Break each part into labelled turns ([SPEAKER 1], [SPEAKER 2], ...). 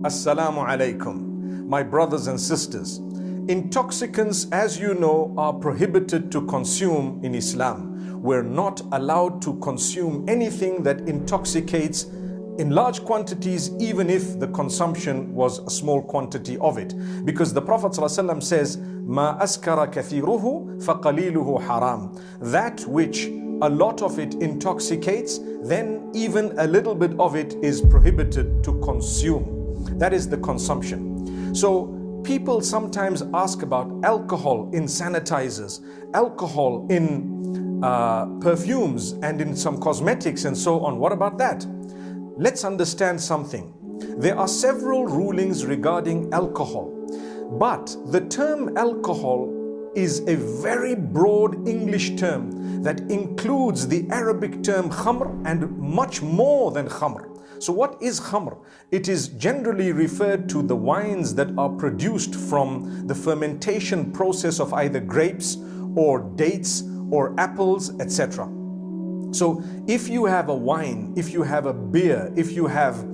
[SPEAKER 1] Assalamu alaikum, my brothers and sisters. Intoxicants, as you know, are prohibited to consume in Islam. We're not allowed to consume anything that intoxicates in large quantities, even if the consumption was a small quantity of it. Because the Prophet ﷺ says, "Ma askara kathiruhu faqaliluhu haram." That which a lot of it intoxicates, then even a little bit of it is prohibited to consume. That is the consumption. So people sometimes ask about alcohol in sanitizers, alcohol in perfumes and in some cosmetics and so on. What about that? Let's understand something. There are several rulings regarding alcohol, but the term alcohol is a very broad English term that includes the Arabic term khamr and much more than khamr. So what is khamr? It is generally referred to the wines that are produced from the fermentation process of either grapes or dates or apples, etc. So if you have a wine, if you have a beer, if you have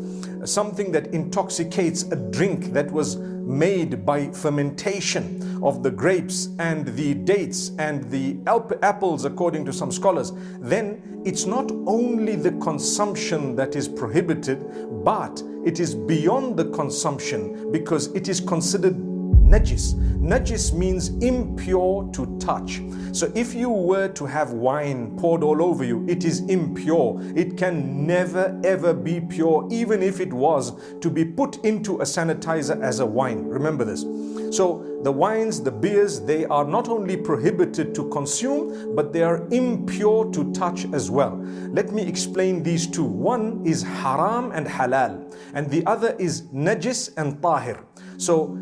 [SPEAKER 1] something that intoxicates, a drink that was made by fermentation of the grapes and the dates and the apples, according to some scholars, then it's not only the consumption that is prohibited, but it is beyond the consumption because it is considered najis. Najis means impure to touch. So if you were to have wine poured all over you, it is impure. It can never ever be pure, even if it was to be put into a sanitizer as a wine. Remember this. So the wines, the beers, they are not only prohibited to consume, but they are impure to touch as well. Let me explain these two. One is haram and halal, and the other is najis and tahir. So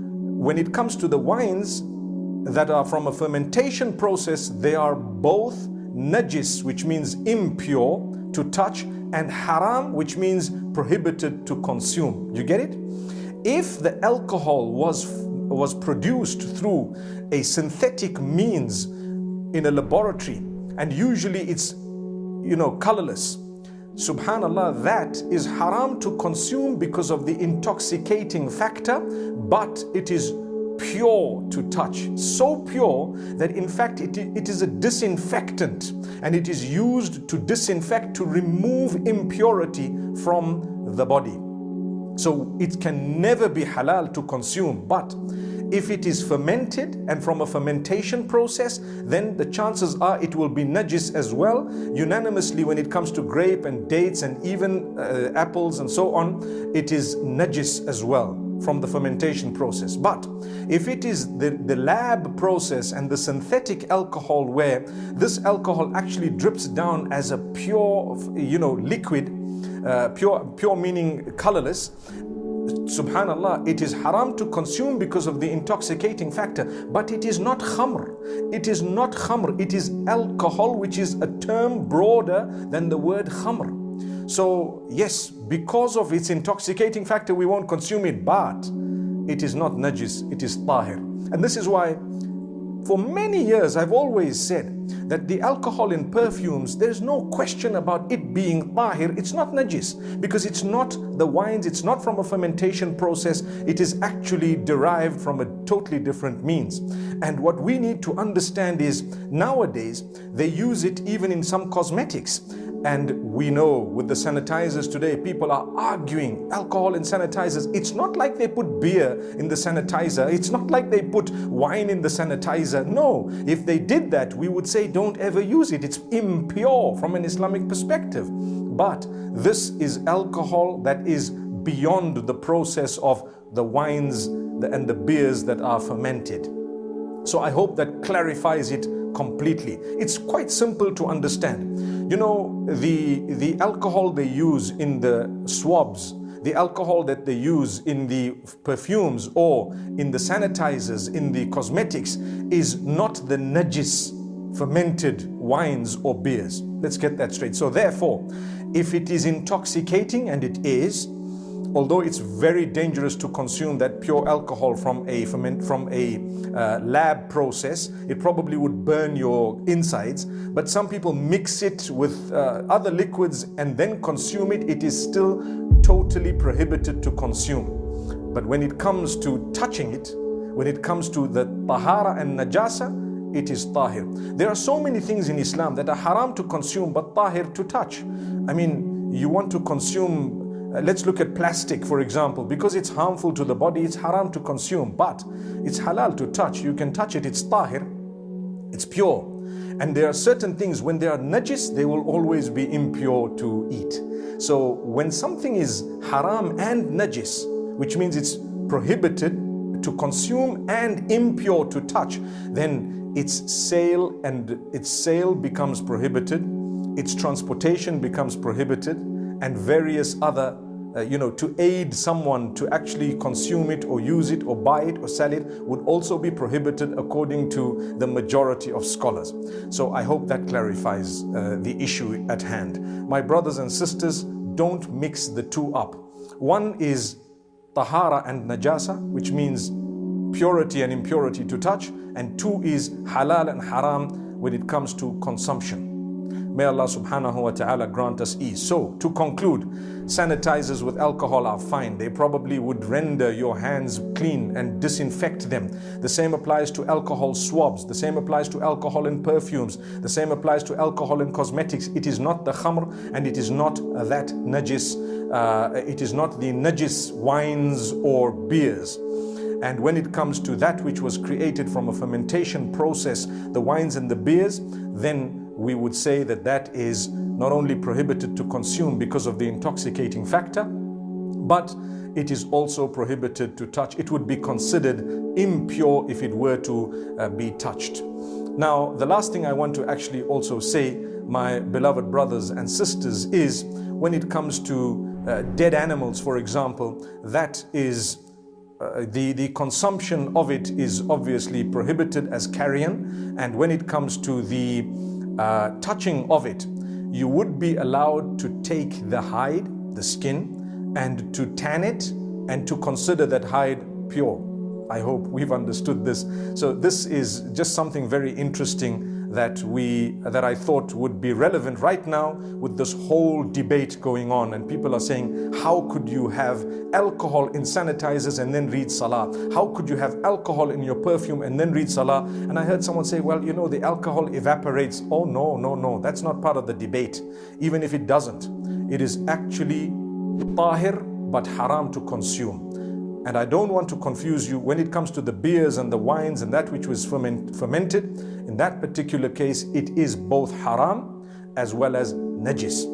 [SPEAKER 1] when it comes to the wines that are from a fermentation process, they are both najis, which means impure to touch, and haram, which means prohibited to consume. You get it? If the alcohol was produced through a synthetic means in a laboratory, and usually it's, colorless, subhanallah, that is haram to consume because of the intoxicating factor, but it is pure to touch. So pure that in fact it is a disinfectant, and it is used to disinfect, to remove impurity from the body. So it can never be halal to consume. But if it is fermented and from a fermentation process, then the chances are it will be najis as well. Unanimously, when it comes to grape and dates and even apples and so on, it is najis as well from the fermentation process. But if it is the lab process and the synthetic alcohol, where this alcohol actually drips down as a pure, liquid, pure meaning colorless, subhanallah, it is haram to consume because of the intoxicating factor. But it is not khamr. It is not khamr. It is alcohol, which is a term broader than the word khamr. So yes, because of its intoxicating factor, we won't consume it, but it is not najis, it is tahir. And this is why for many years I've always said that the alcohol in perfumes, there's no question about it being tahir. It's not najis because it's not the wines, it's not from a fermentation process. It is actually derived from a totally different means. And what we need to understand is nowadays they use it even in some cosmetics. And we know with the sanitizers today, people are arguing alcohol in sanitizers. It's not like they put beer in the sanitizer. It's not like they put wine in the sanitizer. No, if they did that, we would say don't ever use it. It's impure from an Islamic perspective. But this is alcohol that is beyond the process of the wines and the beers that are fermented. So I hope that clarifies it completely. It's quite simple to understand. The alcohol they use in the swabs, the alcohol that they use in the perfumes or in the sanitizers, in the cosmetics, is not the najis fermented wines or beers. Let's get that straight. So therefore, if it is intoxicating, and it is, although it's very dangerous to consume that pure alcohol from a lab process, it probably would burn your insides. But some people mix it with other liquids and then consume it. It is still totally prohibited to consume. But when it comes to touching it, when it comes to the tahara and najasa, it is tahir. There are so many things in Islam that are haram to consume but tahir to touch. I mean, you want to consume, let's look at plastic for example. Because it's harmful to the body, it's haram to consume, but it's halal to touch. You can touch it, it's tahir, it's pure. And there are certain things, when they are najis, they will always be impure to eat. So when something is haram and najis, which means it's prohibited to consume and impure to touch, then its sale becomes prohibited, its transportation becomes prohibited, and various other to aid someone to actually consume it or use it or buy it or sell it would also be prohibited according to the majority of scholars. So I hope that clarifies the issue at hand. My brothers and sisters, don't mix the two up. One is tahara and najasa, which means purity and impurity to touch, and two is halal and haram when it comes to consumption. May Allah subhanahu wa ta'ala grant us ease. So, to conclude, sanitizers with alcohol are fine. They probably would render your hands clean and disinfect them. The same applies to alcohol swabs. The same applies to alcohol in perfumes. The same applies to alcohol in cosmetics. It is not the khamr and it is not that najis. It is not the najis wines or beers. And when it comes to that which was created from a fermentation process, the wines and the beers, then we would say that that is not only prohibited to consume because of the intoxicating factor, but it is also prohibited to touch. It would be considered impure if it were to be touched. Now, the last thing I want to actually also say, my beloved brothers and sisters, is when it comes to dead animals, for example, that is the consumption of it is obviously prohibited as carrion. And when it comes to the touching of it, you would be allowed to take the hide, the skin, and to tan it and to consider that hide pure. I hope we've understood this. So this is just something very interesting that I thought would be relevant right now with this whole debate going on, and people are saying, how could you have alcohol in sanitizers and then read salah? How could you have alcohol in your perfume and then read salah? And I heard someone say, well, the alcohol evaporates. Oh no, that's not part of the debate. Even if it doesn't, it is actually tahir but haram to consume. And I don't want to confuse you when it comes to the beers and the wines and that which was fermented. In that particular case, it is both haram as well as najis.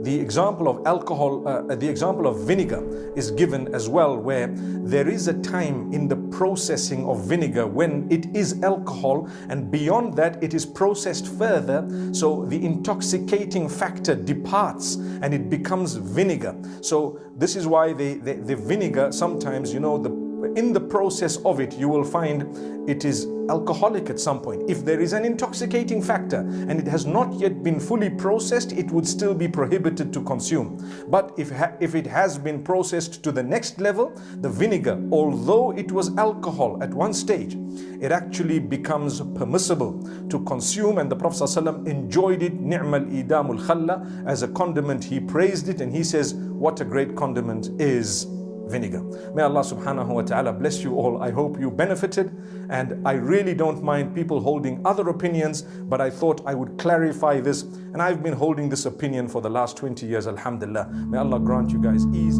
[SPEAKER 1] The example of alcohol, the example of vinegar is given as well, where there is a time in the processing of vinegar when it is alcohol, and beyond that it is processed further, so the intoxicating factor departs and it becomes vinegar. So this is why the vinegar sometimes, in the process of it, you will find it is alcoholic at some point. If there is an intoxicating factor and it has not yet been fully processed, it would still be prohibited to consume. But if it has been processed to the next level, the vinegar, although it was alcohol at one stage, it actually becomes permissible to consume. And the Prophet ﷺ enjoyed it, ni'mal idamul khalla, as a condiment. He praised it and he says, what a great condiment is vinegar. May Allah subhanahu wa ta'ala bless you all. I hope you benefited, and I really don't mind people holding other opinions, but I thought I would clarify this, and I've been holding this opinion for the last 20 years, alhamdulillah. May Allah grant you guys ease.